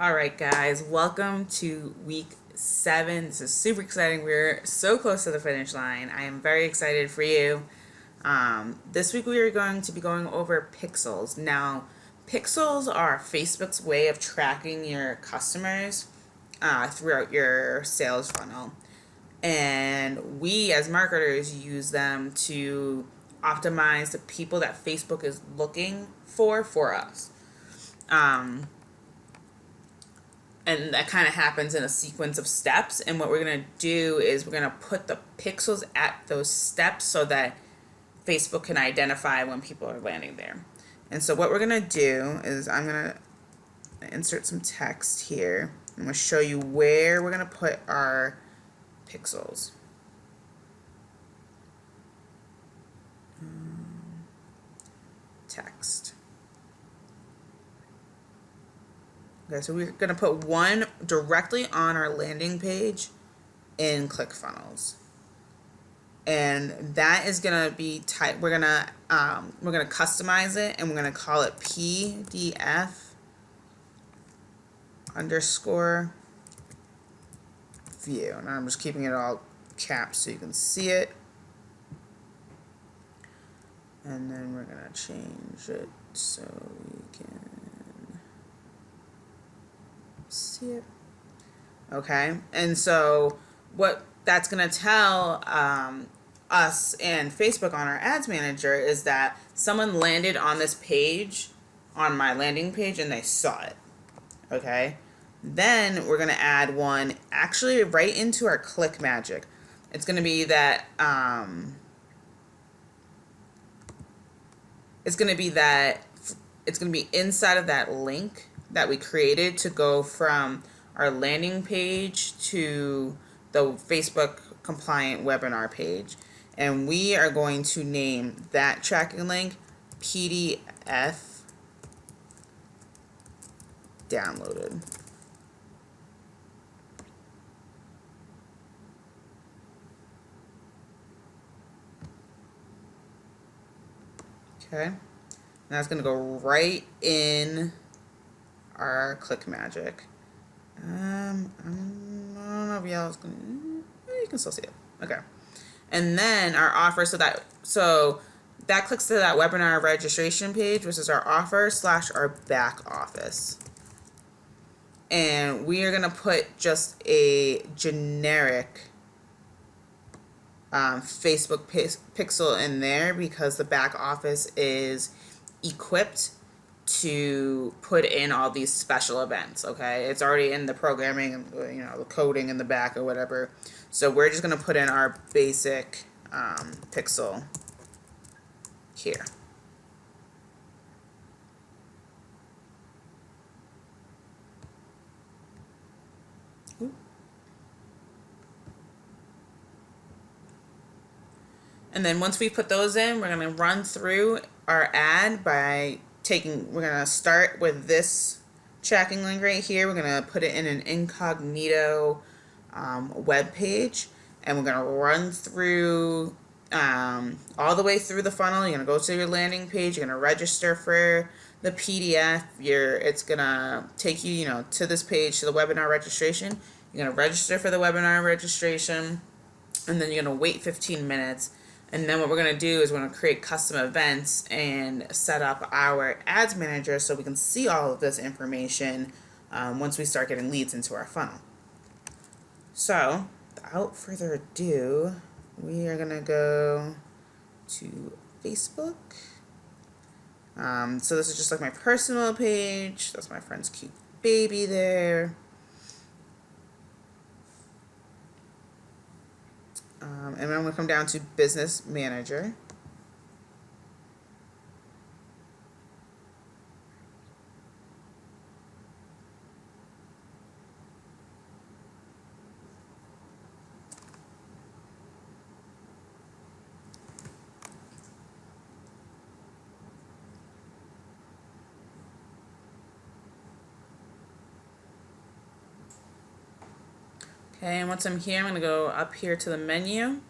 All right, guys, welcome to week 7. This is super exciting. We're so close to the finish line. I am very excited for you. This week, we are going to be going over pixels. Now, pixels are Facebook's way of tracking your customers throughout your sales funnel. And we, as marketers, use them to optimize the people that Facebook is looking for us. And that kind of happens in a sequence of steps. And what we're going to do is we're going to put the pixels at those steps so that Facebook can identify when people are landing there. And so what we're going to do is I'm going to insert some text here. I'm going to show you where we're going to put our pixels. Text. Okay, so we're going to put one directly on our landing page in ClickFunnels. And that is going to be type. We're going to customize it, and we're going to call it PDF underscore view. And I'm just keeping it all capped so you can see it. And then we're going to change it so we can see it. Okay, and so what that's going to tell us and Facebook on our ads manager is that someone landed on this page, on my landing page, and they saw it. Okay, then we're going to add one actually right into our Click Magic. It's going to be that it's going to be inside of that link that we created to go from our landing page to the Facebook compliant webinar page. And we are going to name that tracking link PDF downloaded. Okay, and that's going to go right in our Click Magic. I don't know if y'all going to, you can still see it. Okay, and then our offer, so that clicks to that webinar registration page, which is our offer / our back office. And we are going to put just a generic Facebook pixel in there because the back office is equipped to put in all these special events. Okay, it's already in the programming, the coding in the back or whatever. So we're just going to put in our basic pixel here. And then once we put those in, we're going to run through our ad by we're going to start with this tracking link right here. We're going to put it in an incognito web page, and we're going to run through all the way through the funnel. You're going to go to your landing page. You're going to register for the PDF. It's going to take you, to this page, to the webinar registration. You're going to register for the webinar registration, and then you're going to wait 15 minutes. And then what we're going to do is we're going to create custom events and set up our ads manager so we can see all of this information once we start getting leads into our funnel. So, without further ado, we are going to go to Facebook. So this is just like my personal page. That's my friend's cute baby there. And I'm going to come down to Business Manager. Okay, and once I'm here, I'm going to go up here to the menu.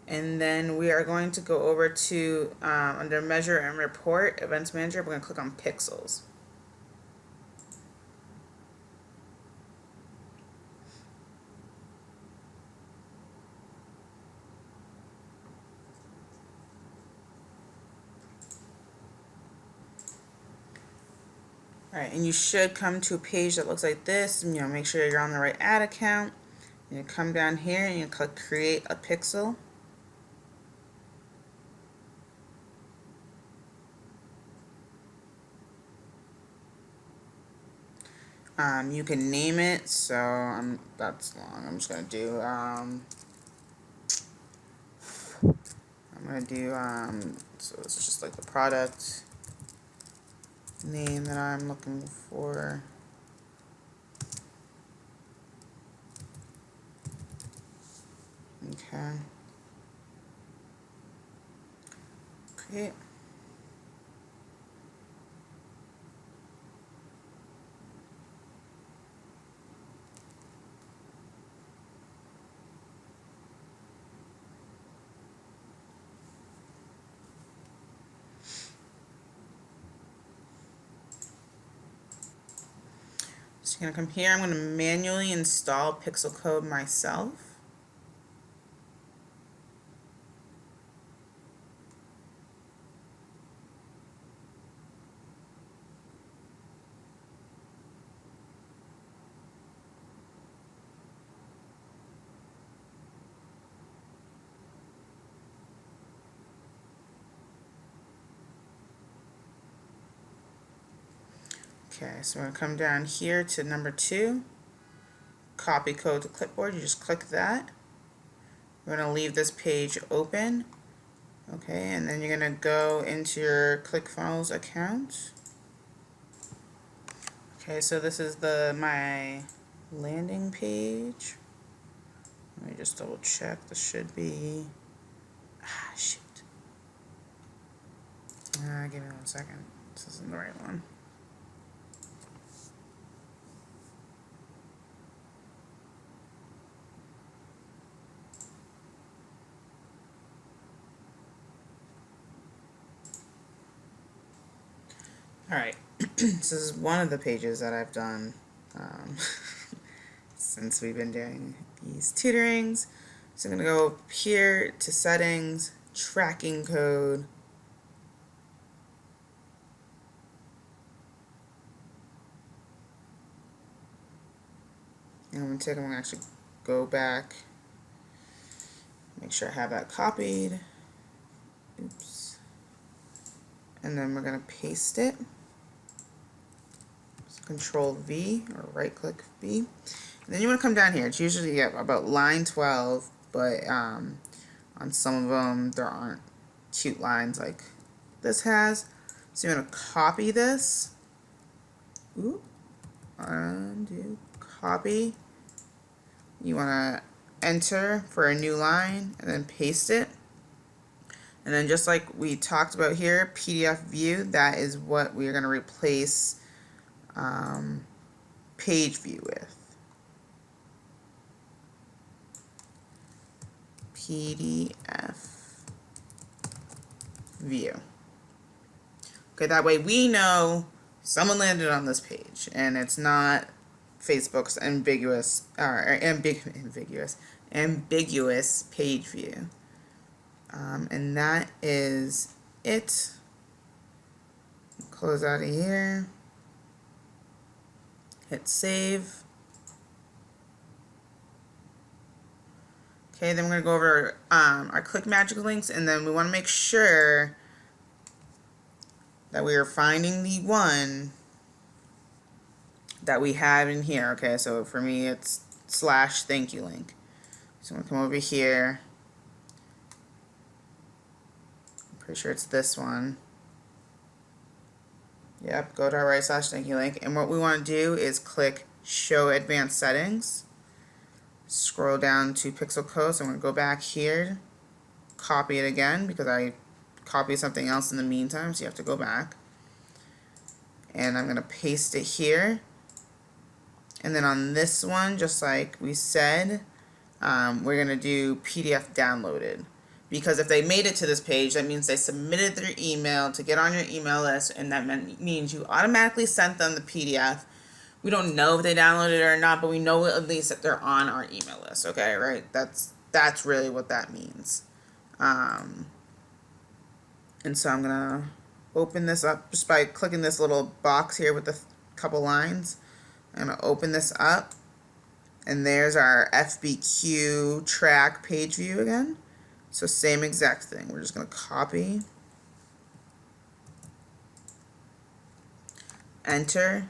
And then we are going to go over to under Measure and Report, Events Manager. We're going to click on Pixels. All right, and you should come to a page that looks like this. And, make sure you're on the right ad account. And you come down here and you click create a pixel. You can name it, so that's long. I'm just gonna do so it's just like the product name that I'm looking for. Okay. Create. So you're gonna come here. I'm gonna manually install Pixel Code myself. Okay, so we're going to come down here to number 2, copy code to clipboard. You just click that. We're going to leave this page open. Okay, and then you're going to go into your ClickFunnels account. Okay, so this is my landing page. Let me just double check. This should be, shoot. Give me 1 second. This isn't the right one. Alright, this is one of the pages that I've done since we've been doing these tutorings. So I'm going to go here to settings, tracking code. And I'm going to actually go back, make sure I have that copied. Oops. And then we're going to paste it. Control V or right click V, and then you want to come down here. It's usually about line 12, but on some of them there aren't cute lines like this has. So you want to copy this. Undo, copy. You want to enter for a new line and then paste it. And then just like we talked about here, PDF view, that is what we're going to replace page view with. PDF view. Okay, that way we know someone landed on this page and it's not Facebook's ambiguous page view. And that is it. Close out of here. Hit save. Okay, then we're going to go over our ClickMagick links, and then we want to make sure that we are finding the one that we have in here. Okay, so for me it's /thankyou link. So I'm going to come over here. I'm pretty sure it's this one. Yep, go to our right /thankyou link, and what we want to do is click Show Advanced Settings. Scroll down to Pixel Code, so I'm going to go back here, copy it again because I copied something else in the meantime, so you have to go back. And I'm going to paste it here. And then on this one, just like we said, we're going to do PDF downloaded. Because if they made it to this page, that means they submitted their email to get on your email list, and that means you automatically sent them the PDF. We don't know if they downloaded it or not, but we know at least that they're on our email list, okay, right? That's really what that means. And so I'm going to open this up just by clicking this little box here with the couple lines. I'm going to open this up, and there's our FBQ track page view again. So same exact thing. We're just going to copy, enter,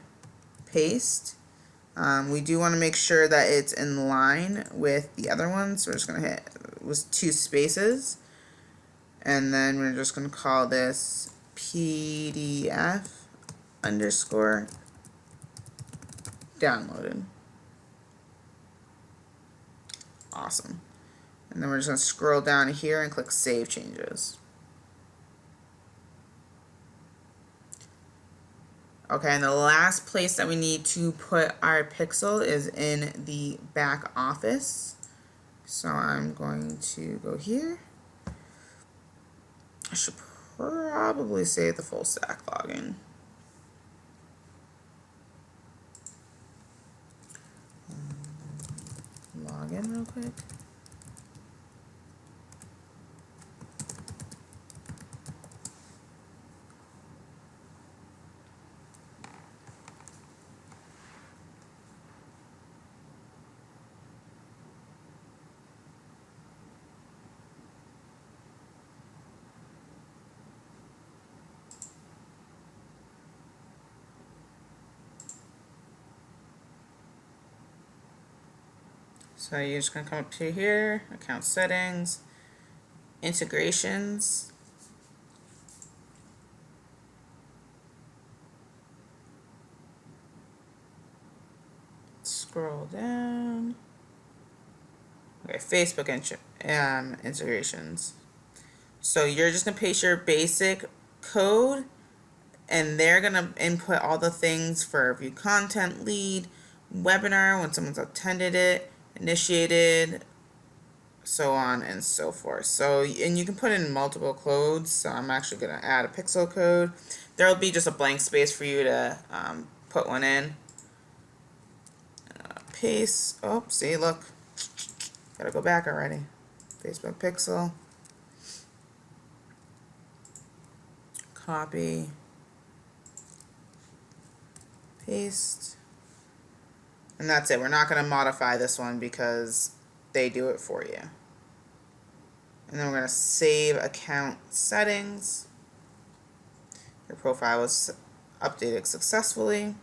paste. We do want to make sure that it's in line with the other one, so we're just going to hit with 2 spaces, and then we're just going to call this PDF underscore downloaded. Awesome. And then we're just going to scroll down here and click Save Changes. Okay, and the last place that we need to put our pixel is in the back office. So I'm going to go here. I should probably save the full stack login. Log in real quick. So you're just going to come up to here, account settings, integrations. Scroll down. Okay, Facebook integrations. So you're just going to paste your basic code, and they're going to input all the things for view content lead, webinar, when someone's attended it, initiated, so on and so forth. So, and you can put in multiple codes. So I'm actually going to add a pixel code. There will be just a blank space for you to put one in. Paste. Oh, see, look. Gotta go back already. Facebook pixel. Copy. Paste. And that's it. We're not going to modify this one because they do it for you. And then we're going to save account settings. Your profile was updated successfully.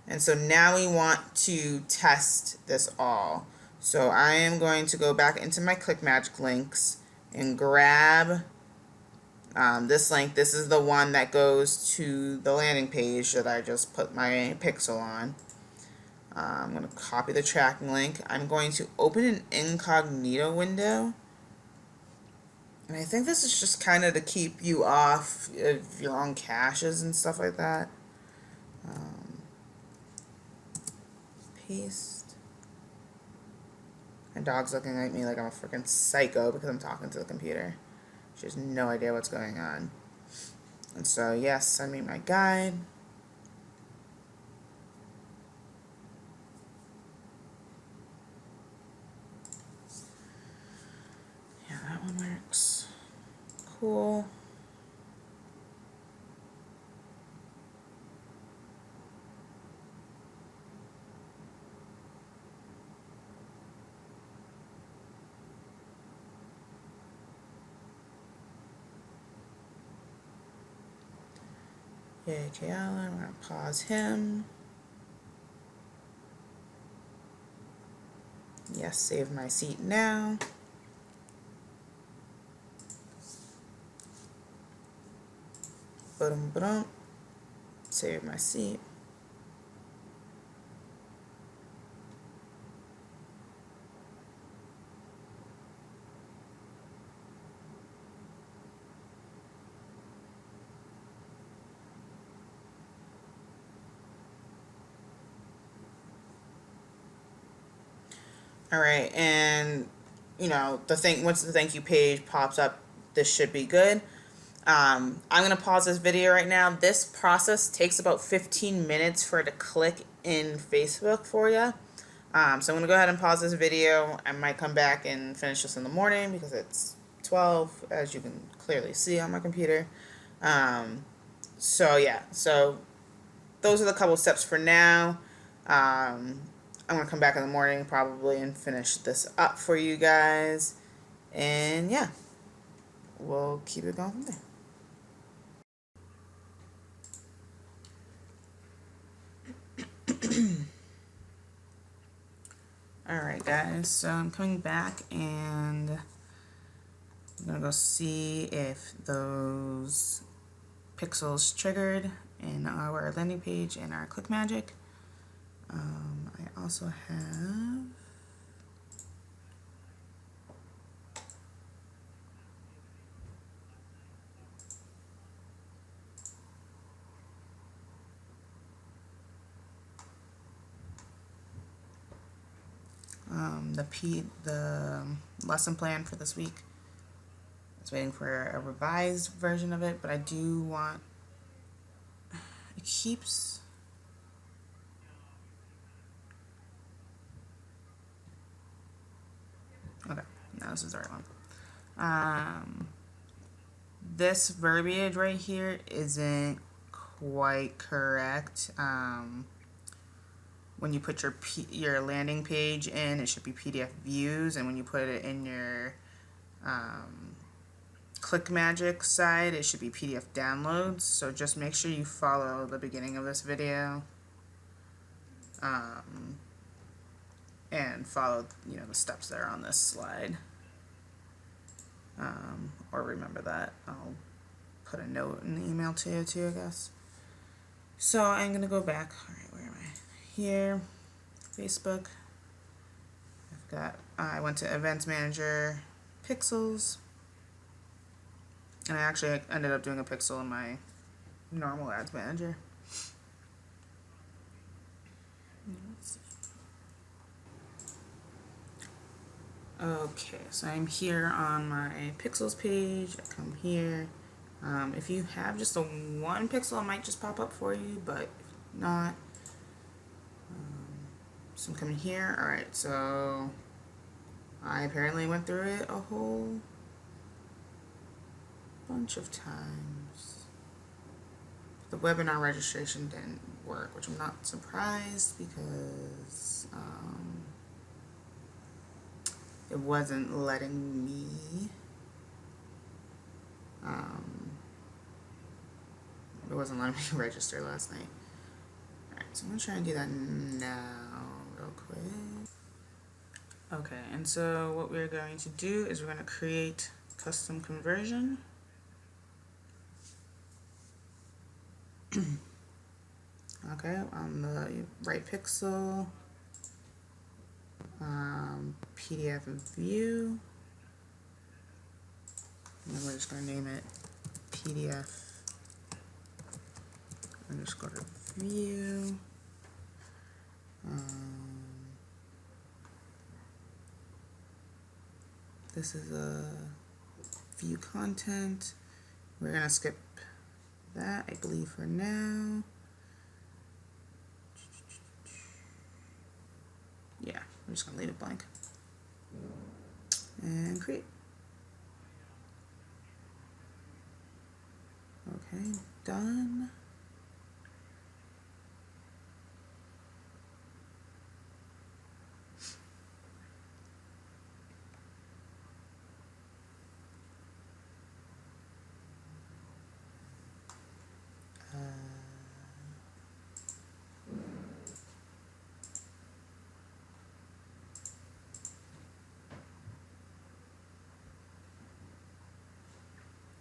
And so now we want to test this all. So I am going to go back into my ClickMagick links and grab this link. This is the one that goes to the landing page that I just put my pixel on. I'm going to copy the tracking link. I'm going to open an incognito window. And I think this is just kind of to keep you off of your own caches and stuff like that. Paste. My dog's looking at me like I'm a freaking psycho because I'm talking to the computer. She has no idea what's going on. And so, yes, send me my guide. Yeah, that one works. Cool. Yay, K. Allen. We're going to pause him. Yes, save my seat now. Boom, boom. Save my seat. All right, and you know once the thank you page pops up, this should be good. I'm gonna pause this video right now. This process takes about 15 minutes for it to click in Facebook for you. So I'm gonna go ahead and pause this video. I might come back and finish this in the morning because it's 12, as you can clearly see on my computer. So yeah, so those are the couple steps for now. I'm going to come back in the morning probably and finish this up for you guys. And yeah, we'll keep it going from there. Alright guys, so I'm coming back and I'm going to go see if those pixels triggered in our landing page and our ClickMagick. I also have the lesson plan for this week. I was waiting for a revised version of it, but I do want, it keeps, okay, no, this is the right one. This verbiage right here isn't quite correct. When you put your landing page in, it should be PDF views, and when you put it in your ClickMagick side, it should be PDF downloads. So just make sure you follow the beginning of this video and follow, you know, the steps that are on this slide. Or remember that. I'll put a note in the email to you too, I guess. So I'm gonna go back. All right, where am I? Here, Facebook. I went to Events Manager, Pixels, and I actually ended up doing a pixel in my normal Ads Manager. Okay, so I'm here on my Pixels page. I come here. If you have just a one pixel, it might just pop up for you, but if not, so I'm coming here. Alright, so I apparently went through it a whole bunch of times. The webinar registration didn't work, which I'm not surprised because it wasn't letting me register last night. Alright, so I'm gonna try and do that now real quick. Okay, and so what we're going to do is we're going to create custom conversion. Okay, on the right pixel, PDF view, and then we're just going to name it PDF underscore view. This is a view content. We're going to skip that, I believe, for now. Yeah, I'm just going to leave it blank. And create. Okay, done.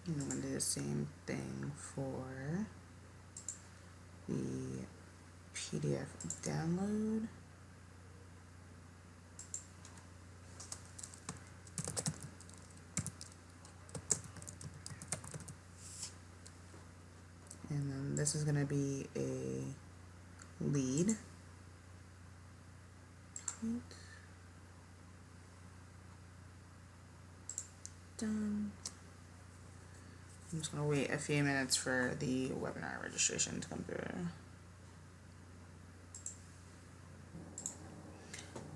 And I'm going to do the same thing for the PDF download. And then this is going to be a lead. Done. I'm just going to wait a few minutes for the webinar registration to come through.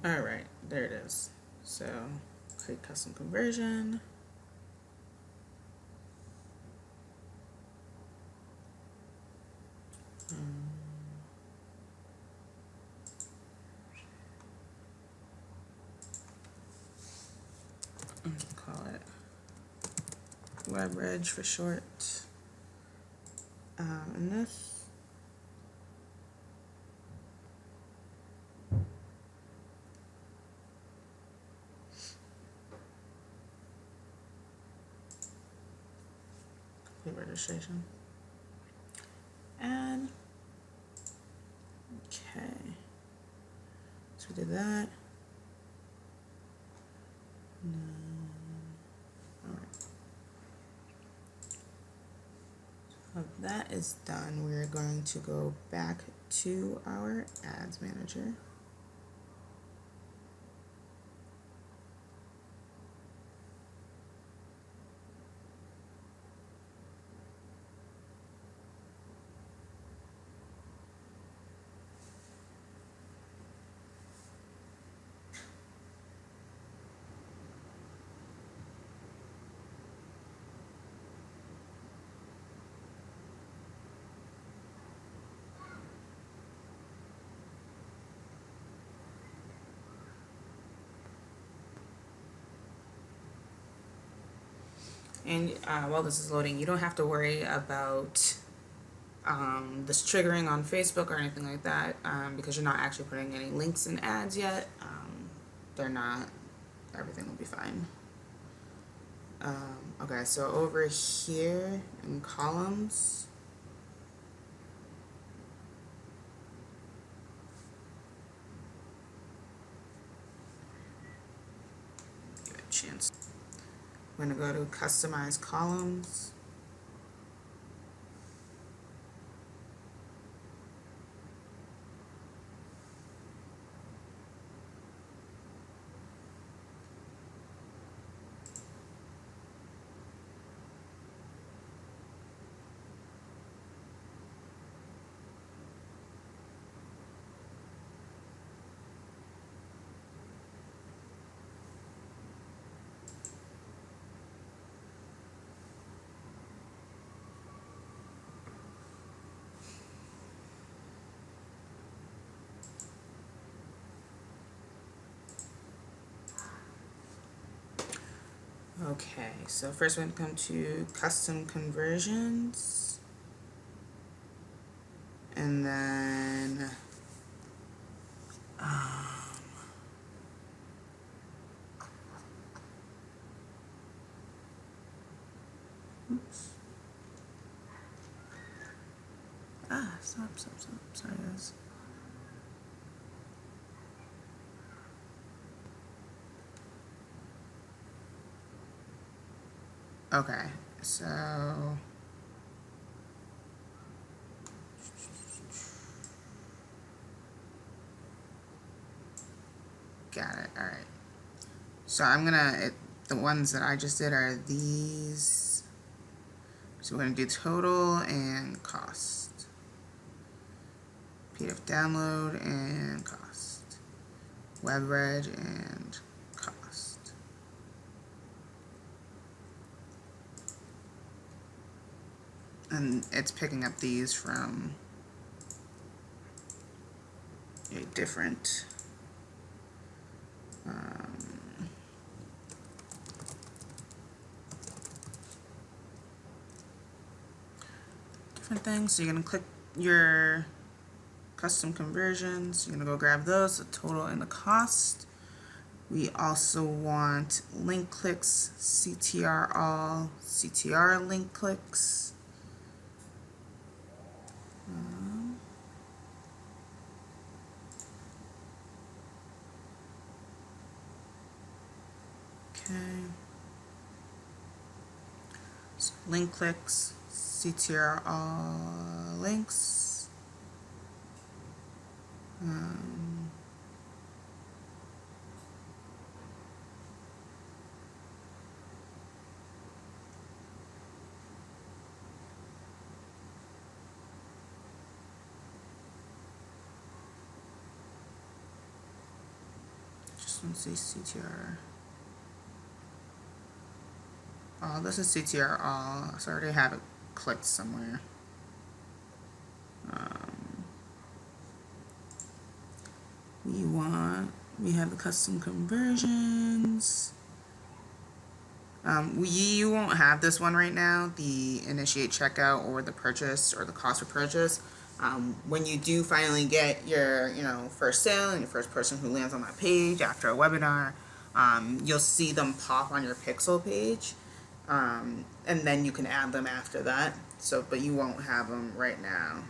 Alright, there it is. So, create custom conversion. WebReg for short. And this. Complete registration. Add. Okay. So we did that. So that is done. We're going to go back to our ads manager. And while this is loading, you don't have to worry about this triggering on Facebook or anything like that, because you're not actually putting any links in ads yet. They're not. Everything will be fine. Okay, so over here in columns, give it a chance. We're going to go to customize columns. Okay, so first we're going to come to custom conversions, and then oops. Stop, sorry guys. Okay, so got it. All right. So I'm gonna the ones that I just did are these. So we're gonna do total and cost, PDF download and cost, WebReg and cost. And it's picking up these from a different things. So you're going to click your custom conversions. You're going to go grab those, the total and the cost. We also want link clicks, CTR all, CTR link clicks. Okay. So link clicks, CTR all links. Just want to say CTR. Oh, this is CTR all, so I already have it clicked somewhere. We have the custom conversions. You won't have this one right now, the initiate checkout or the purchase or the cost of purchase. When you do finally get your, first sale and your first person who lands on that page after a webinar, you'll see them pop on your Pixel page, and then you can add them after that. So, but you won't have them right now.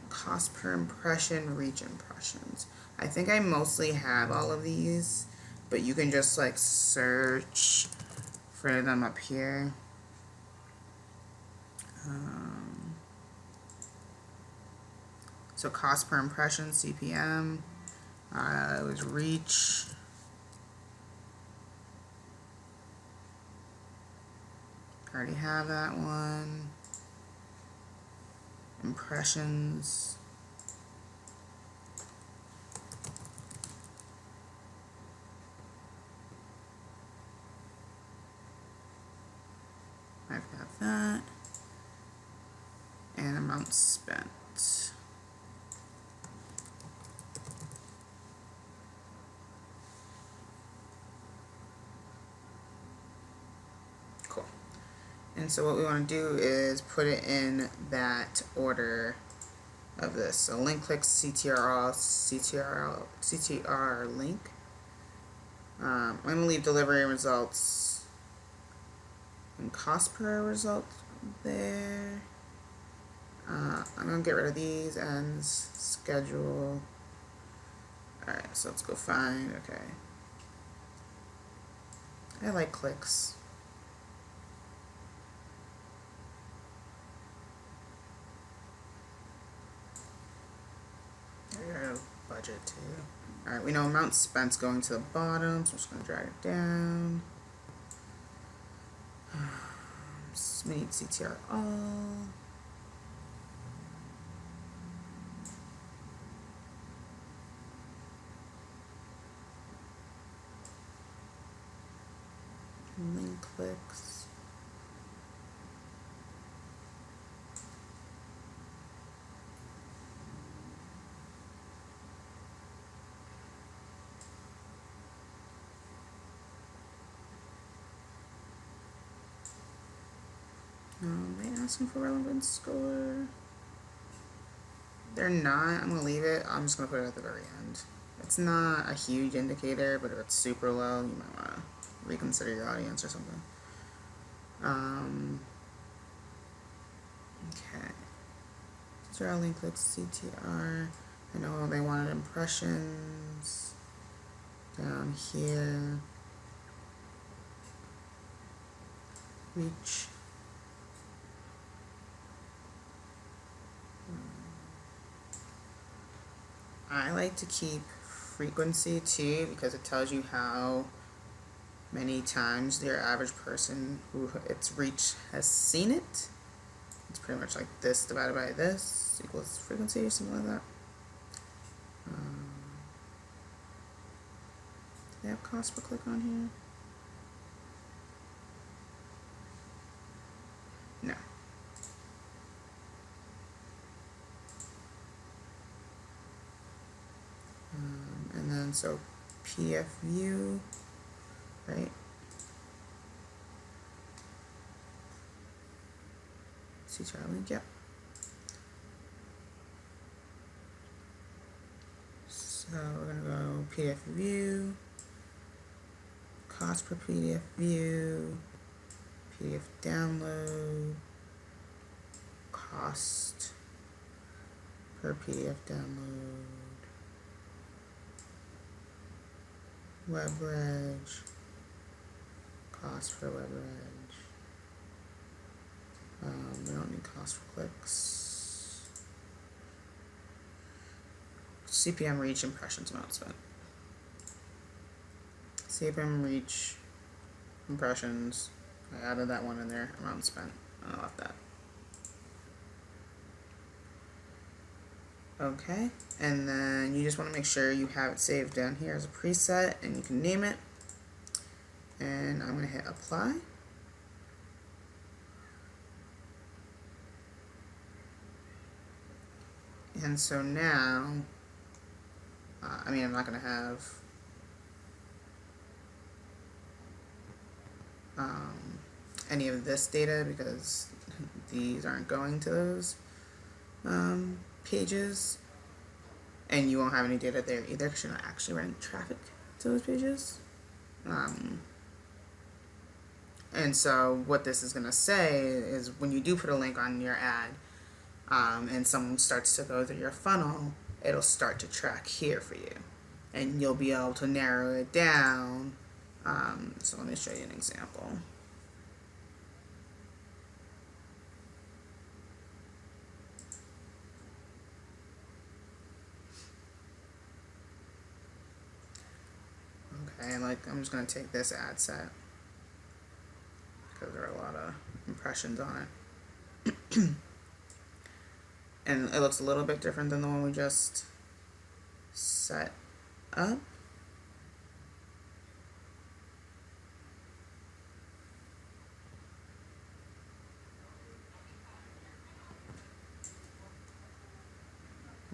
Cost per impression, reach impressions. I think I mostly have all of these, but you can just like search for them up here. So cost per impression, CPM, it was reach. I already have that one. Impressions. I've got that. And amount spent. Cool. And so what we want to do is put it in that order of this. So link clicks, CTR, CTR link. I'm going to leave delivery results and cost per result there. I'm going to get rid of these and schedule. Alright, so let's go find, okay. I like clicks. Budget too. Alright, we know amount spent's going to the bottom, so I'm just going to drag it down. We need CTR all. Link clicks. They asking for relevance score. They're not. I'm gonna leave it. I'm just gonna put it at the very end. It's not a huge indicator, but if it's super low, you might wanna reconsider your audience or something. Okay. CTR link clicks, CTR. I know they wanted impressions down here. Reach. I like to keep frequency too because it tells you how many times your average person who it's reached has seen it. It's pretty much like this divided by this equals frequency or something like that. Do they have cost per click on here? No. And then so PDF view, right? CTR link, yep. So we're gonna go PDF view, cost per PDF view, PDF download, cost per PDF download, WebReg, cost per WebReg. We don't need cost for clicks. CPM reach, impressions, amount spent. CPM reach, impressions. I added that one in there, amount spent. I left that. Okay, and then you just want to make sure you have it saved down here as a preset and you can name it. And I'm going to hit apply. And so now, I'm not going to have any of this data because these aren't going to those pages, and you won't have any data there either because you're not actually running traffic to those pages. And so what this is going to say is when you do put a link on your ad, and someone starts to go through your funnel, it'll start to track here for you, and you'll be able to narrow it down. So let me show you an example. Okay, like I'm just going to take this ad set because there are a lot of impressions on it. And it looks a little bit different than the one we just set up.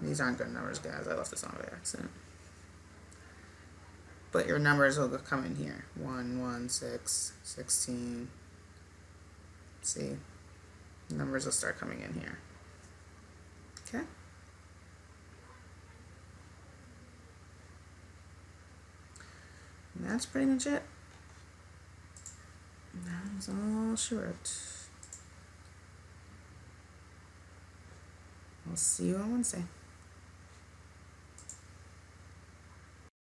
These aren't good numbers, guys. I left this on by accident. But your numbers will come in here. 1, 1, 6, 16. See? Numbers will start coming in here. Okay? And that's pretty much it. That's all she wrote. I'll see you on Wednesday.